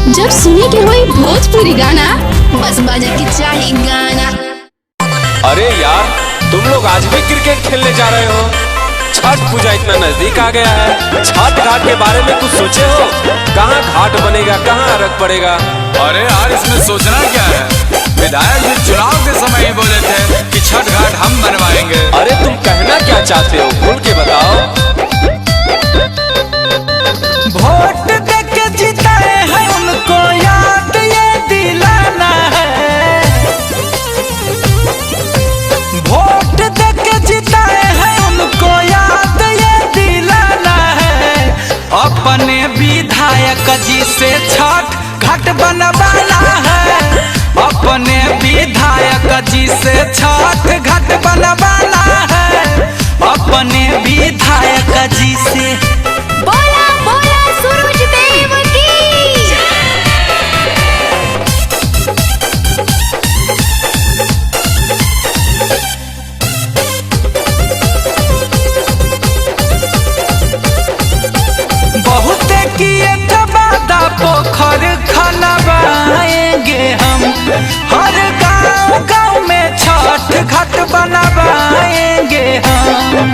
जब सुने के होई भोजपुरी गाना, बस बजे के चाही गाना। अरे यार, तुम लोग आज भी क्रिकेट खेलने जा रहे हो? छठ पूजा इतना नजदीक आ गया है, छठ घाट के बारे में कुछ सोचे हो? कहाँ घाट बनेगा, कहाँ अर्घ पड़ेगा? अरे यार, इसमें सोचना क्या है? विधायक जी चुनाव के समय ही बोले थे कि छठ घाट हम बनवाएंगे। अरे तुम कहना क्या चाहते हो, खुल के बताओ। वोट देके जिताए हैं उनको याद ये दिलाना है। वोट देके जिताए हैं उनको याद ये दिलाना है। अपने विधायक जी से छठ घाट बनवाना है। अपने विधायक जी से छठ घाट बनवाना है। अपने विधायक जी से बोला बोला सूरज देव की। बहुत किए वादा पोखर खनवाएंगे हम। हर गांव गांव में छठ घाट बनवाएंगे हम।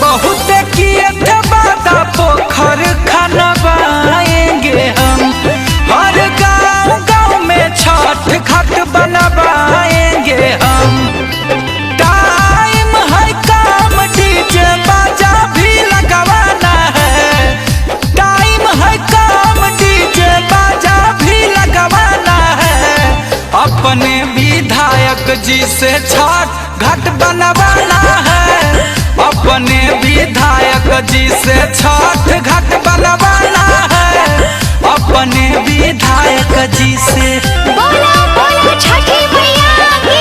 बहुत किए वादा पोखर खनवाएंगे हम। हर गांव गांव में छठ घाट बनवाएंगे हम। टाइम है काम डीजे बाजा भी लगवाना है। टाइम है काम डीजे बाजा भी लगवाना है। अपने विधायक जी से छठ घाट बनवाना है। अपने विधायक जी से छठ घाट बनवाना है। अपने विधायक जी से बोला बोला छठी मैया की।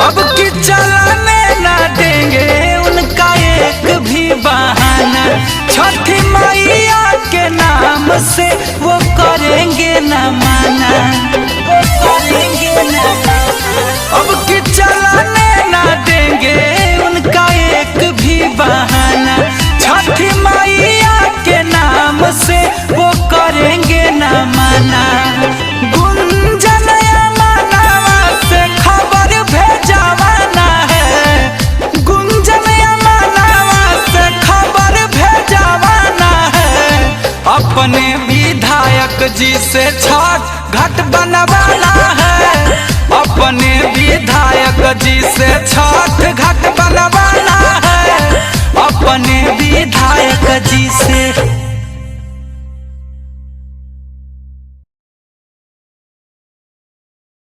अब की चलाने ना देंगे उनका एक भी बहाना। छठी मैया के नाम से वो करेंगे न माना। वो करेंगे न माना। अब की चलाने ना देंगे उनका एक भी बहाना। छठी मैया के नाम से वो करेंगे न माना। गुंजन मानवा से खबर भेजवाना है। गुंजन मानवा से खबर भेजवाना है। अपने विधायक जी से छठ घाट बनवाना है। अपने विधायक जी से छठ घाट बनवाना है। अपने विधायक जी से